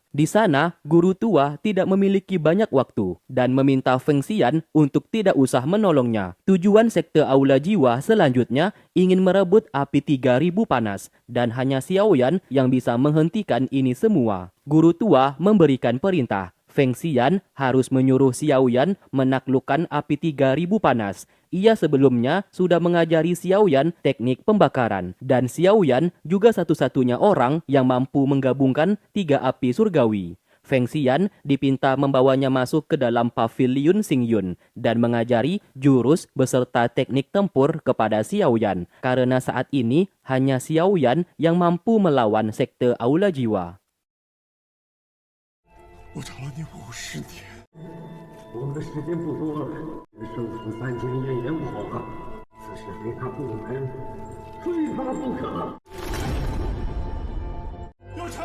Di sana, guru tua tidak memiliki banyak waktu dan meminta Feng Xian untuk tidak usah menolongnya. Tujuan sekte Aula Jiwa selanjutnya ingin merebut api 3000 panas dan hanya Xiaoyan yang bisa menghentikan ini semua. Guru tua memberikan perintah. Feng Xian harus menyuruh Xiaoyan menaklukkan api 3000 panas. Ia sebelumnya sudah mengajari Xiaoyan teknik pembakaran. Dan Xiaoyan juga satu-satunya orang yang mampu menggabungkan 3 api surgawi. Feng Xian dipinta membawanya masuk ke dalam pavilion Xingyun dan mengajari jurus beserta teknik tempur kepada Xiaoyan. Karena saat ini hanya Xiaoyan yang mampu melawan sekte Aula Jiwa. 我找了你50年，我们的时间不多了，生死3000炎炎过了，此事非他不能，非他不可。有臣。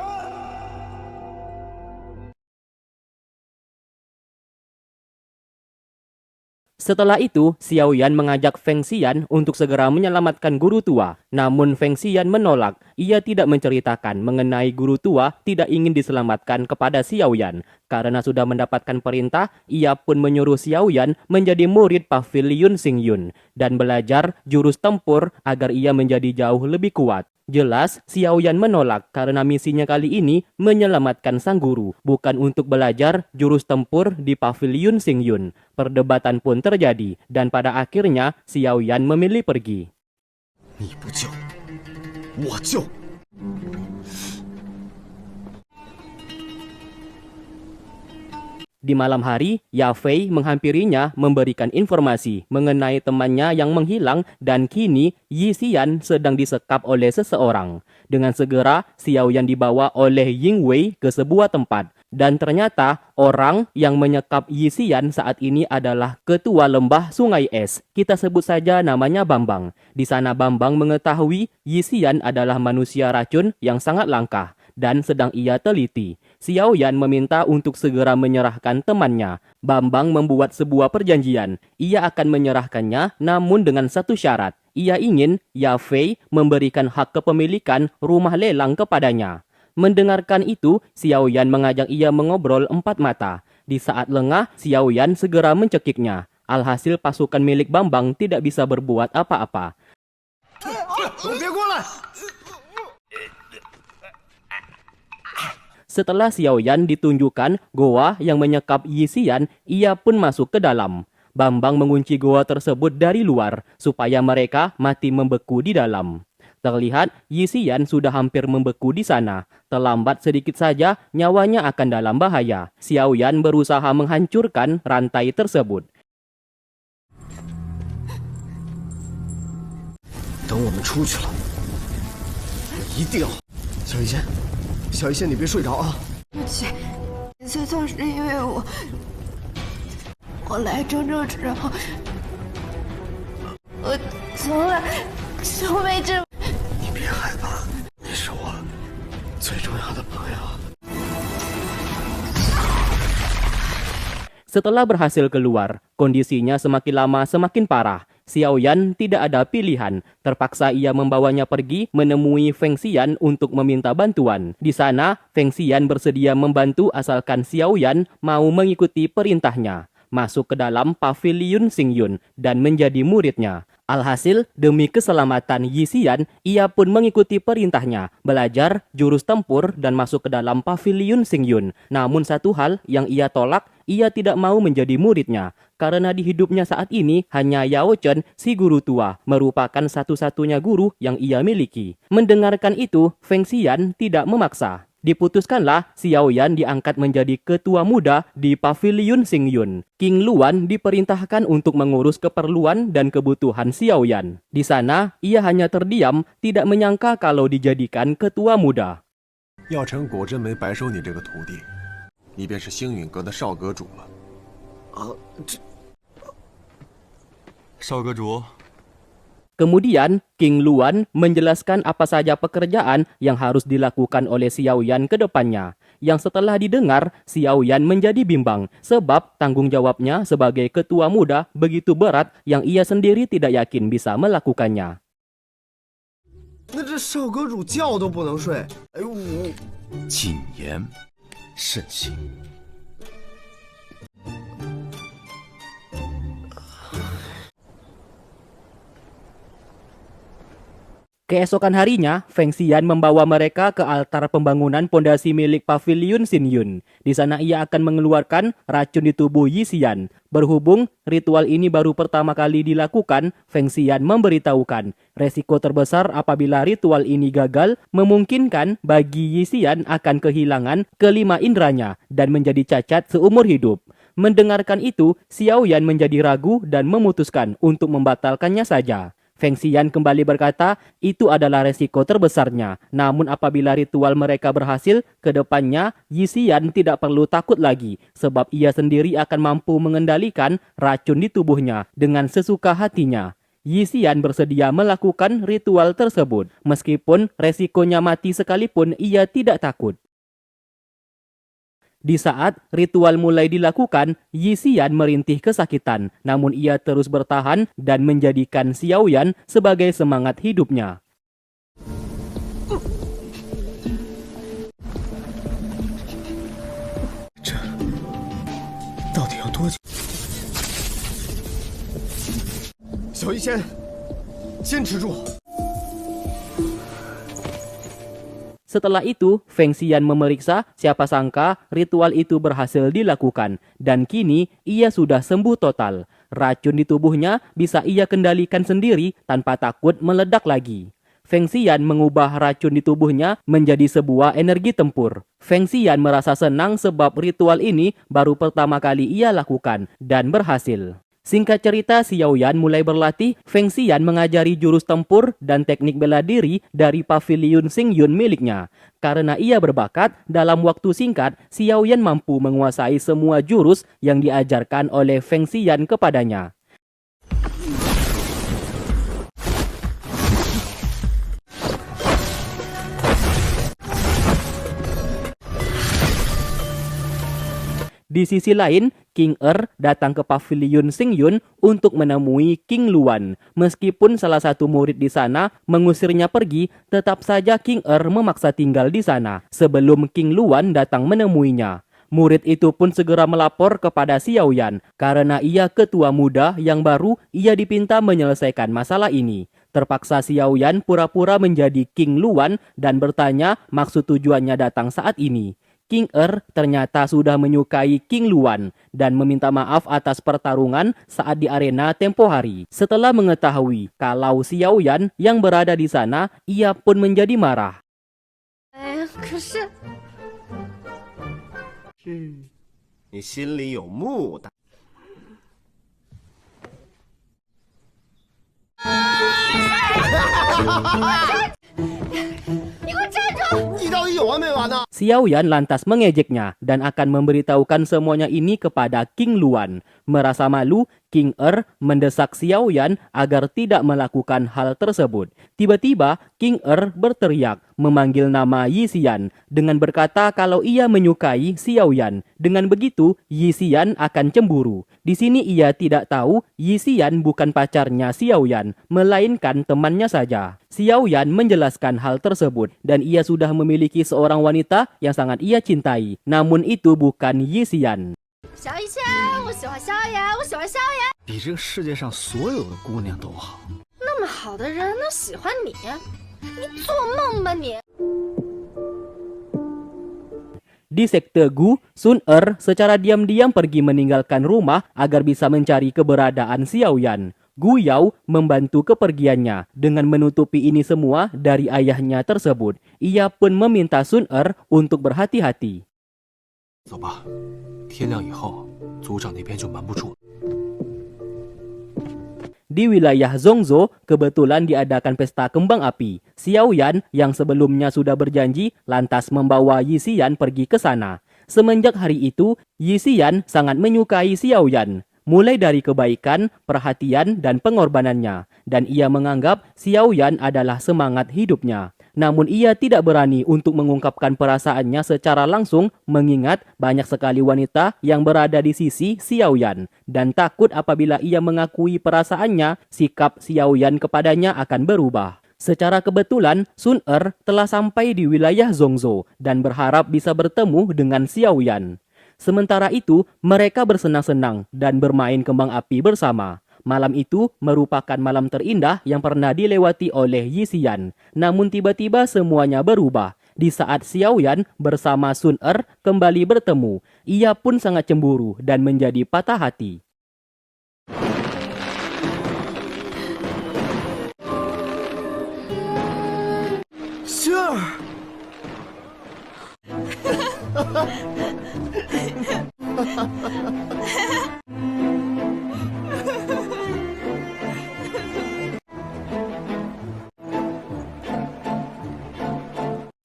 Setelah itu, Xiaoyan mengajak Feng Xian untuk segera menyelamatkan guru tua. Namun Feng Xian menolak. Ia tidak menceritakan mengenai guru tua tidak ingin diselamatkan kepada Xiaoyan. Karena sudah mendapatkan perintah, ia pun menyuruh Xiaoyan menjadi murid pavilion Xingyun dan belajar jurus tempur agar ia menjadi jauh lebih kuat. Jelas, Xiaoyan menolak karena misinya kali ini menyelamatkan sang guru, bukan untuk belajar jurus tempur di pavilion Xingyun. Perdebatan pun terjadi, dan pada akhirnya Xiaoyan memilih pergi. 你不救，我救。 Di malam hari, Yafei menghampirinya memberikan informasi mengenai temannya yang menghilang dan kini Yi Xian sedang disekap oleh seseorang. Dengan segera, Xiaoyan dibawa oleh Ying Wei ke sebuah tempat. Dan ternyata orang yang menyekap Yi Xian saat ini adalah ketua lembah Sungai Es. Kita sebut saja namanya Bambang. Di sana Bambang mengetahui Yi Xian adalah manusia racun yang sangat langka dan sedang ia teliti. Xiaoyan meminta untuk segera menyerahkan temannya. Bambang membuat sebuah perjanjian. Ia akan menyerahkannya namun dengan satu syarat. Ia ingin Yafei memberikan hak kepemilikan rumah lelang kepadanya. Mendengarkan itu, Xiaoyan mengajak ia mengobrol 4 mata. Di saat lengah, Xiaoyan segera mencekiknya. Alhasil pasukan milik Bambang tidak bisa berbuat apa-apa. Setelah Xiaoyan ditunjukkan goa yang menyekap Yi Xian, ia pun masuk ke dalam. Bambang mengunci goa tersebut dari luar, supaya mereka mati membeku di dalam. Terlihat Yi Xian sudah hampir membeku di sana. Terlambat sedikit saja, nyawanya akan dalam bahaya. Xiaoyan berusaha menghancurkan rantai tersebut. 等我们出去了，我一定要。小医仙，小医仙，你别睡着啊！对不起，这都是因为我来郑州之后，我从来就没这。你别害怕，你是我最重要的朋友。 Setelah berhasil keluar, kondisinya semakin lama semakin parah. Xiaoyan tidak ada pilihan. Terpaksa ia membawanya pergi menemui Feng Xian untuk meminta bantuan. Di sana, Feng Xian bersedia membantu asalkan Xiaoyan mau mengikuti perintahnya. Masuk ke dalam pavilion Xingyun dan menjadi muridnya. Alhasil, demi keselamatan Yi Xian, ia pun mengikuti perintahnya, belajar jurus tempur dan masuk ke dalam pavilion Xingyun. Namun satu hal yang ia tolak, ia tidak mau menjadi muridnya. Karena di hidupnya saat ini, hanya Yao Chen, si guru tua, merupakan satu-satunya guru yang ia miliki. Mendengarkan itu, Feng Xian tidak memaksa. Diputuskanlah Xiaoyan diangkat menjadi ketua muda di pavilion Xingyun. King Luan diperintahkan untuk mengurus keperluan dan kebutuhan Xiaoyan. Di sana, ia hanya terdiam, tidak menyangka kalau dijadikan ketua muda. 药尘果真没白收你这个徒弟，你便是星陨阁的少阁主了。少阁主， Kemudian, King Luan menjelaskan apa saja pekerjaan yang harus dilakukan oleh Xiaoyan ke depannya. Yang setelah didengar, Xiaoyan menjadi bimbang sebab tanggung jawabnya sebagai ketua muda begitu berat yang ia sendiri tidak yakin bisa melakukannya. 那这少阁主觉都不能睡，哎呦我。谨言，慎行。 Keesokan harinya, Feng Xian membawa mereka ke altar pembangunan pondasi milik Paviliun Xingyun. Di sana ia akan mengeluarkan racun di tubuh Yi Xian. Berhubung ritual ini baru pertama kali dilakukan, Feng Xian memberitahukan resiko terbesar apabila ritual ini gagal memungkinkan bagi Yi Xian akan kehilangan kelima indranya dan menjadi cacat seumur hidup. Mendengarkan itu, Xiao Yan menjadi ragu dan memutuskan untuk membatalkannya saja. Feng Xian kembali berkata, itu adalah resiko terbesarnya. Namun apabila ritual mereka berhasil, kedepannya Yi Xian tidak perlu takut lagi, sebab ia sendiri akan mampu mengendalikan racun di tubuhnya dengan sesuka hatinya. Yi Xian bersedia melakukan ritual tersebut. Meskipun resikonya mati sekalipun, ia tidak takut. Di saat ritual mulai dilakukan, Yi Xian merintih kesakitan, namun ia terus bertahan dan menjadikan Xiao Yan sebagai semangat hidupnya. Xiao Yi仙，坚持住！ Setelah itu, Feng Xian memeriksa, siapa sangka ritual itu berhasil dilakukan. Dan kini, ia sudah sembuh total. Racun di tubuhnya bisa ia kendalikan sendiri tanpa takut meledak lagi. Feng Xian mengubah racun di tubuhnya menjadi sebuah energi tempur. Feng Xian merasa senang sebab ritual ini baru pertama kali ia lakukan dan berhasil. Singkat cerita, Xiao Yan mulai berlatih. Feng Xian mengajari jurus tempur dan teknik bela diri dari Paviliun Xingyun miliknya. Karena ia berbakat, dalam waktu singkat, Xiao Yan mampu menguasai semua jurus yang diajarkan oleh Feng Xian kepadanya. Di sisi lain, King datang ke Paviliun Xingyun untuk menemui King Luan. Meskipun salah satu murid di sana mengusirnya pergi, tetap saja King memaksa tinggal di sana sebelum King Luan datang menemuinya. Murid itu pun segera melapor kepada Xiao Yan. Karena ia ketua muda yang baru, ia dipinta menyelesaikan masalah ini. Terpaksa Xiao Yan pura-pura menjadi King Luan dan bertanya maksud tujuannya datang saat ini. King ternyata sudah menyukai King Luan dan meminta maaf atas pertarungan saat di arena tempo hari. Setelah mengetahui kalau Xiao Yan yang berada di sana, ia pun menjadi marah. 可是你心里有木的。你到底有完没完呢？ Xiao Yan lantas mengejeknya dan akan memberitahukan semuanya ini kepada King Luan. Merasa malu, King mendesak Xiao Yan agar tidak melakukan hal tersebut. Tiba-tiba, King berteriak memanggil nama Yi Xian dengan berkata kalau ia menyukai Xiao Yan. Dengan begitu, Yi Xian akan cemburu. Di sini ia tidak tahu Yi Xian bukan pacarnya Xiao Yan, melainkan temannya saja. Xiao Yan menjelaskan hal tersebut dan ia sudah memiliki seorang wanita yang sangat ia cintai. Namun itu bukan Yi Xian. 小一仙，我喜欢萧炎，我喜欢萧炎。比这个世界上所有的姑娘都好。那么好的人能喜欢你？你做梦吧你！ Di sekte Gu, Sun secara diam-diam pergi meninggalkan rumah agar bisa mencari keberadaan Xiao Yan. Gu Yao membantu kepergiannya dengan menutupi ini semua dari ayahnya tersebut. Ia pun meminta Sun untuk berhati-hati. 走吧，天亮以后，族长那边就瞒不住。 Di wilayah Zhongzhou, kebetulan diadakan pesta kembang api. Xiao Yan yang sebelumnya sudah berjanji lantas membawa Yi Xian pergi ke sana. Semenjak hari itu, Yi Xian sangat menyukai Xiao Yan. Mulai dari kebaikan, perhatian, dan pengorbanannya. Dan ia menganggap Xiao Yan adalah semangat hidupnya. Namun ia tidak berani untuk mengungkapkan perasaannya secara langsung mengingat banyak sekali wanita yang berada di sisi Xiao Yan. Dan takut apabila ia mengakui perasaannya, sikap Xiao Yan kepadanya akan berubah. Secara kebetulan, Sun Er telah sampai di wilayah Zhongzhou dan berharap bisa bertemu dengan Xiao Yan. Sementara itu, mereka bersenang-senang dan bermain kembang api bersama. Malam itu merupakan malam terindah yang pernah dilewati oleh Yi Xian. Namun tiba-tiba semuanya berubah. Di saat Xiao Yan bersama Sun Er kembali bertemu, ia pun sangat cemburu dan menjadi patah hati. Sure.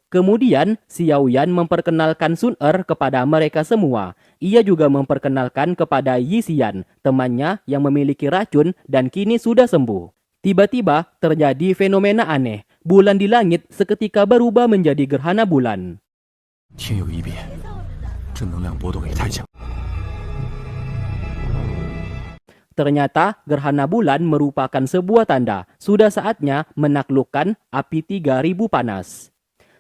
Kemudian, Xiao Yan memperkenalkan Sun Er kepada mereka semua. Ia juga memperkenalkan kepada Yi Xian, temannya yang memiliki racun dan kini sudah sembuh. Tiba-tiba terjadi fenomena aneh. Bulan di langit seketika berubah menjadi gerhana bulan. 天有异变，这能量波动也太强。 Ternyata gerhana bulan merupakan sebuah tanda. Sudah saatnya menaklukkan api 3000 panas.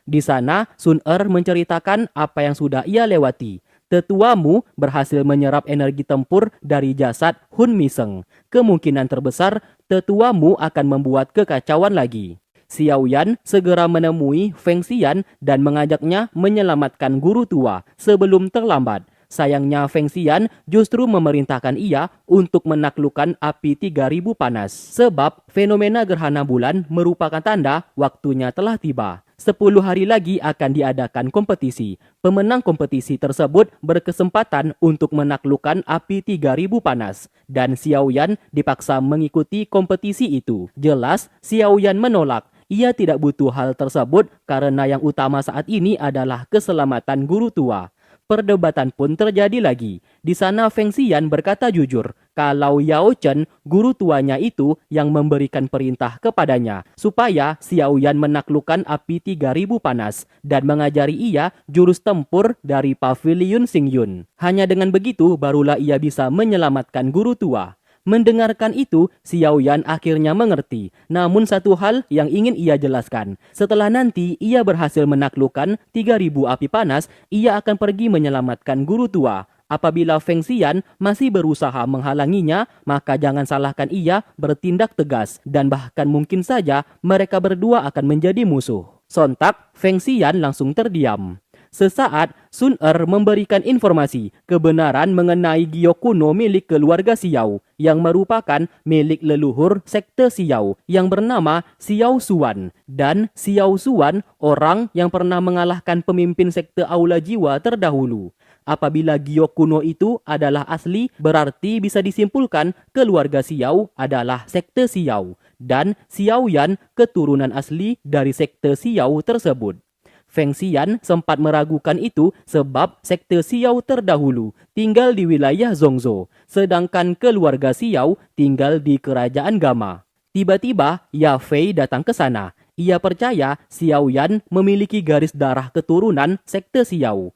Di sana, Sun Er menceritakan apa yang sudah ia lewati. Tetua Mu berhasil menyerap energi tempur dari jasad Hun Miseng. Kemungkinan terbesar, Tetua Mu akan membuat kekacauan lagi. Xiao Yan segera menemui Feng Xian dan mengajaknya menyelamatkan guru tua sebelum terlambat. Sayangnya Feng Xian justru memerintahkan ia untuk menaklukkan api 3000 panas. Sebab fenomena gerhana bulan merupakan tanda waktunya telah tiba. 10 hari lagi akan diadakan kompetisi. Pemenang kompetisi tersebut berkesempatan untuk menaklukkan api 3000 panas. Dan Xiao Yan dipaksa mengikuti kompetisi itu. Jelas, Xiao Yan menolak. Ia tidak butuh hal tersebut karena yang utama saat ini adalah keselamatan guru tua. Perdebatan pun terjadi lagi. Di sana Feng Xian berkata jujur, kalau Yao Chen, guru tuanya itu yang memberikan perintah kepadanya supaya Xiao Yan menaklukkan api 3000 panas dan mengajari ia jurus tempur dari Pavilion Xingyun. Hanya dengan begitu barulah ia bisa menyelamatkan guru tua. Mendengarkan itu, Xiao Yan akhirnya mengerti. Namun satu hal yang ingin ia jelaskan. Setelah nanti ia berhasil menaklukkan 3000 api panas, ia akan pergi menyelamatkan guru tua. Apabila Feng Xian masih berusaha menghalanginya, maka jangan salahkan ia bertindak tegas. Dan bahkan mungkin saja mereka berdua akan menjadi musuh. Sontak, Feng Xian langsung terdiam. Sesaat, Sun Er memberikan informasi kebenaran mengenai giok kuno milik keluarga Xiao yang merupakan milik leluhur sekte Xiao yang bernama Xiao Suan. Dan Xiao Suan orang yang pernah mengalahkan pemimpin sekte Aula Jiwa terdahulu. Apabila giok kuno itu adalah asli, berarti bisa disimpulkan keluarga Xiao adalah sekte Xiao. Dan Xiao Yan keturunan asli dari sekte Xiao tersebut. Feng Xian sempat meragukan itu sebab sekte Xiao terdahulu tinggal di wilayah Zhongzhou, sedangkan keluarga Xiao tinggal di kerajaan Gama. Tiba-tiba, Ya Fei datang ke sana. Ia percaya Xiao Yan memiliki garis darah keturunan sekte Xiao.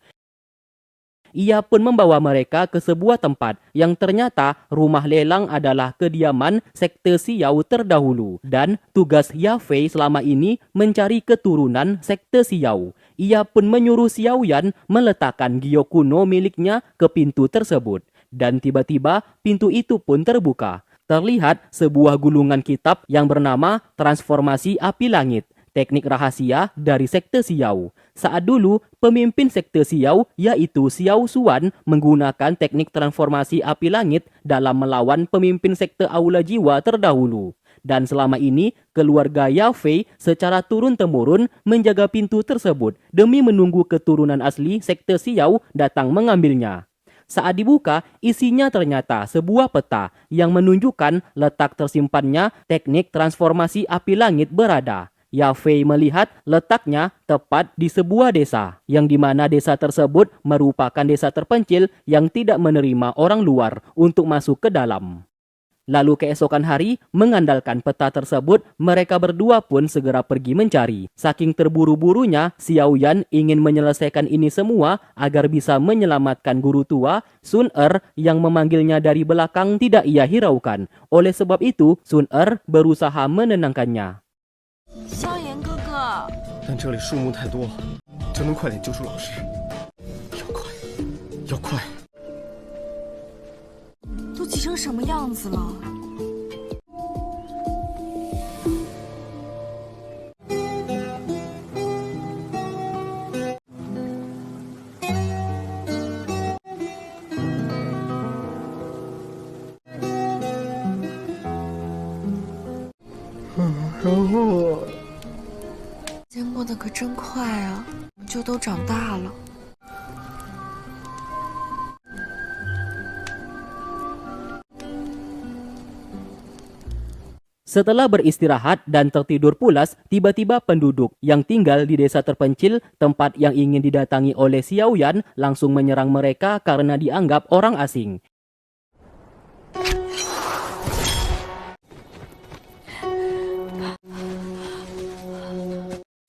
Ia pun membawa mereka ke sebuah tempat yang ternyata rumah lelang adalah kediaman sekte Xiao terdahulu. Dan tugas Ya Fei selama ini mencari keturunan sekte Xiao. Ia pun menyuruh Xiao Yan meletakkan giok kuno miliknya ke pintu tersebut. Dan tiba-tiba pintu itu pun terbuka. Terlihat sebuah gulungan kitab yang bernama Transformasi Api Langit. Teknik rahasia dari sekte Xiao. Saat dulu, pemimpin sekte Xiao yaitu Xiao Suan menggunakan teknik transformasi api langit dalam melawan pemimpin sekte Aula Jiwa terdahulu. Dan selama ini, keluarga Ya Fei secara turun-temurun menjaga pintu tersebut demi menunggu keturunan asli sekte Xiao datang mengambilnya. Saat dibuka, isinya ternyata sebuah peta yang menunjukkan letak tersimpannya teknik transformasi api langit berada. Ya Fei melihat letaknya tepat di sebuah desa, yang dimana desa tersebut merupakan desa terpencil yang tidak menerima orang luar untuk masuk ke dalam. Lalu keesokan hari, mengandalkan peta tersebut, mereka berdua pun segera pergi mencari. Saking terburu-burunya, Xiao Yan ingin menyelesaikan ini semua agar bisa menyelamatkan guru tua. Sun Er yang memanggilnya dari belakang tidak ia hiraukan. Oleh sebab itu, Sun Er berusaha menenangkannya. 但这里树木太多，就能快点救出老师。要快，要快！都急成什么样子了？然后，时间过得可真快啊，我们就都长大了。Setelah beristirahat dan tertidur pulas, tiba-tiba penduduk yang tinggal di desa terpencil, tempat yang ingin didatangi oleh Xiaoyan, langsung menyerang mereka karena dianggap orang asing.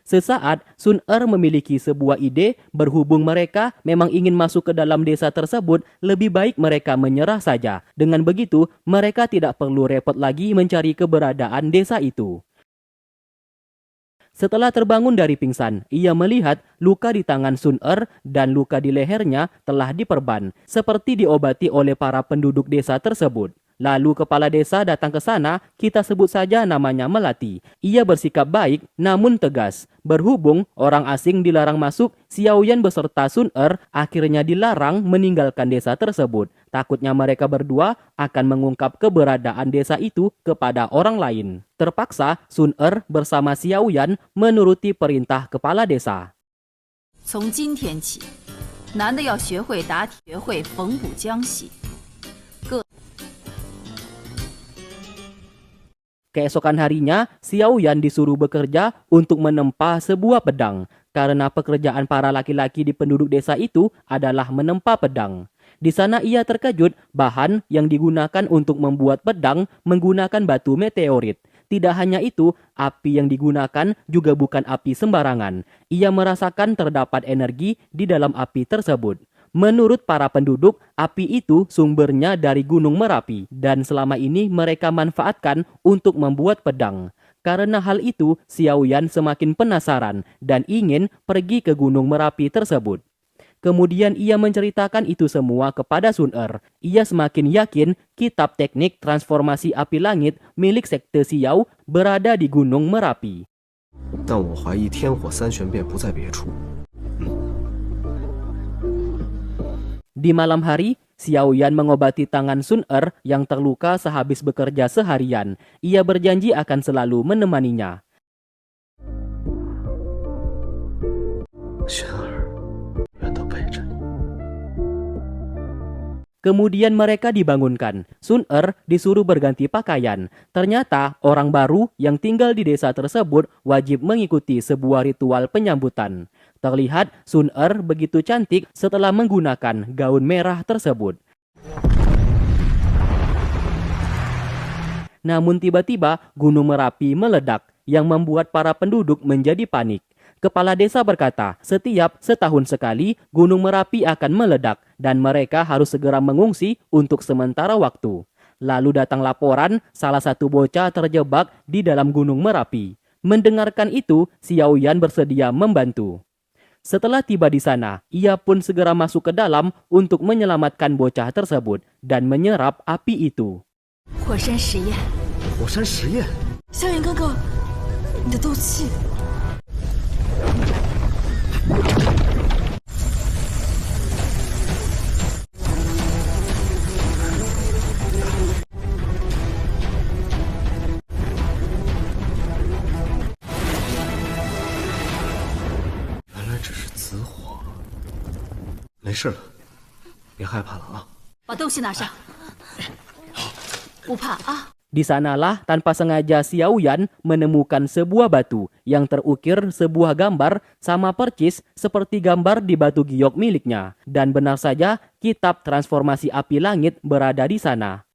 Sesaat, Sun Er memiliki sebuah ide, berhubung mereka memang ingin masuk ke dalam desa tersebut, lebih baik mereka menyerah saja. Dengan begitu, mereka tidak perlu repot lagi mencari keberadaan desa itu. Setelah terbangun dari pingsan, ia melihat luka di tangan Sun Er dan luka di lehernya telah diperban, seperti diobati oleh para penduduk desa tersebut. Lalu kepala desa datang ke sana, kita sebut saja namanya Melati. Ia bersikap baik namun tegas. Berhubung orang asing dilarang masuk, Xiaoyan beserta Sun Er akhirnya dilarang meninggalkan desa tersebut. Takutnya mereka berdua akan mengungkap keberadaan desa itu kepada orang lain. Terpaksa Sun Er bersama Xiaoyan menuruti perintah kepala desa. 从今天起，男的要学会打铁，学会缝补浆洗。 Keesokan harinya, Xiaoyan disuruh bekerja untuk menempa sebuah pedang, karena pekerjaan para laki-laki di penduduk desa itu adalah menempa pedang. Di sana ia terkejut bahan yang digunakan untuk membuat pedang menggunakan batu meteorit. Tidak hanya itu, api yang digunakan juga bukan api sembarangan. Ia merasakan terdapat energi di dalam api tersebut. Menurut para penduduk, api itu sumbernya dari Gunung Merapi dan selama ini mereka manfaatkan untuk membuat pedang. Karena hal itu, Xiaoyan semakin penasaran dan ingin pergi ke Gunung Merapi tersebut. Kemudian ia menceritakan itu semua kepada Sun Er. Ia semakin yakin kitab teknik transformasi api langit milik sekte Xiao berada di Gunung Merapi. 但我怀疑天火三玄变不在别处。 Di malam hari, Xiaoyan mengobati tangan Sun Er yang terluka sehabis bekerja seharian. Ia berjanji akan selalu menemaninya. 玄儿，愿都背着你。 Kemudian mereka dibangunkan. Sun Er disuruh berganti pakaian. Ternyata orang baru yang tinggal di desa tersebut wajib mengikuti sebuah ritual penyambutan. Terlihat Sun Er begitu cantik setelah menggunakan gaun merah tersebut. Namun tiba-tiba Gunung Merapi meledak yang membuat para penduduk menjadi panik. Kepala desa berkata, setiap setahun sekali Gunung Merapi akan meledak dan mereka harus segera mengungsi untuk sementara waktu. Lalu datang laporan salah satu bocah terjebak di dalam Gunung Merapi. Mendengarkan itu, Xiaoyan bersedia membantu. Setelah tiba di sana, ia pun segera masuk ke dalam untuk menyelamatkan bocah tersebut dan menyerap api itu. 火山实验，火山实验，萧炎哥哥，你的斗气。 原来只是紫火。没事了，别害怕了啊！把东西拿上，不怕啊。 Di sanalah tanpa sengaja Xiaoyan menemukan sebuah batu yang terukir sebuah gambar sama percis seperti gambar di batu giok miliknya. Dan benar saja kitab transformasi api langit berada di sana.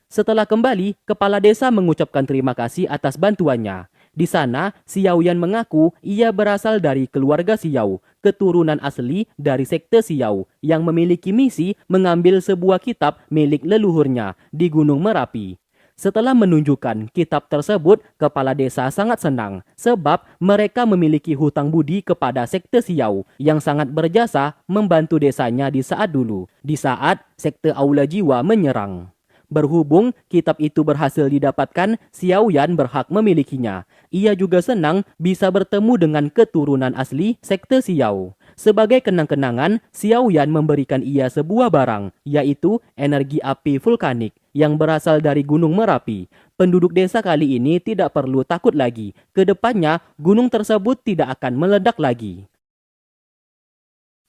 Setelah kembali, kepala desa mengucapkan terima kasih atas bantuannya. Di sana, Xiaoyan mengaku ia berasal dari keluarga Xiao, keturunan asli dari sekte Xiao yang memiliki misi mengambil sebuah kitab milik leluhurnya di Gunung Merapi. Setelah menunjukkan kitab tersebut, kepala desa sangat senang sebab mereka memiliki hutang budi kepada sekte Xiao yang sangat berjasa membantu desanya di saat dulu, di saat sekte Aula Jiwa menyerang. Berhubung kitab itu berhasil didapatkan, Xiao Yan berhak memilikinya. Ia juga senang bisa bertemu dengan keturunan asli sekte Xiao. Sebagai kenang-kenangan, Xiao Yan memberikan ia sebuah barang, yaitu energi api vulkanik yang berasal dari Gunung Merapi. Penduduk desa kali ini tidak perlu takut lagi. Kedepannya, gunung tersebut tidak akan meledak lagi.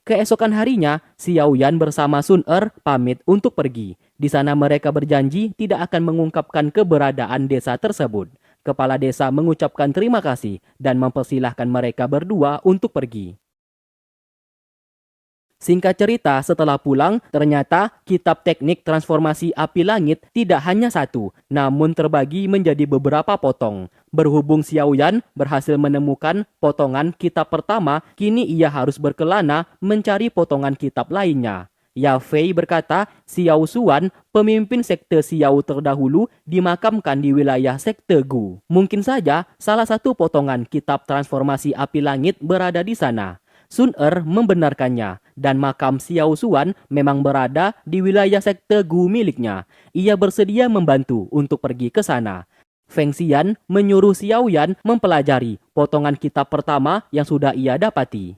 Keesokan harinya, Xiao Yan bersama Sun Er pamit untuk pergi. Di sana mereka berjanji tidak akan mengungkapkan keberadaan desa tersebut. Kepala desa mengucapkan terima kasih dan mempersilahkan mereka berdua untuk pergi. Singkat cerita, setelah pulang, ternyata kitab teknik transformasi api langit tidak hanya satu, namun terbagi menjadi beberapa potong. Berhubung Xiao Yan berhasil menemukan potongan kitab pertama, kini ia harus berkelana mencari potongan kitab lainnya. Ya Fei berkata, Xiao Xuan, pemimpin sekte Xiao terdahulu, dimakamkan di wilayah sekte Gu. Mungkin saja salah satu potongan kitab transformasi api langit berada di sana. Sun Er membenarkannya dan makam Xiao Xuan memang berada di wilayah sekte Gu miliknya. Ia bersedia membantu untuk pergi ke sana. Feng Xian menyuruh Xiao Yan mempelajari potongan kitab pertama yang sudah ia dapati.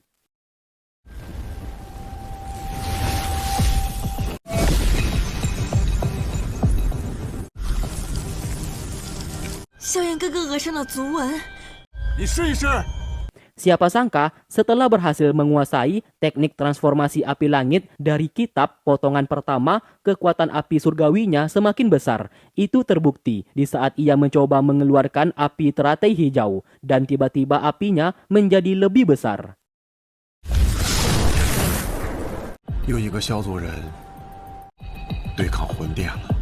Xiao Yan 哥哥额上的足纹， 你试一试。 Siapa sangka setelah berhasil menguasai teknik transformasi api langit dari kitab potongan pertama, kekuatan api surgawinya semakin besar. Itu terbukti di saat ia mencoba mengeluarkan api teratai hijau dan tiba-tiba apinya menjadi lebih besar. 又一个萧族人对抗魂殿了。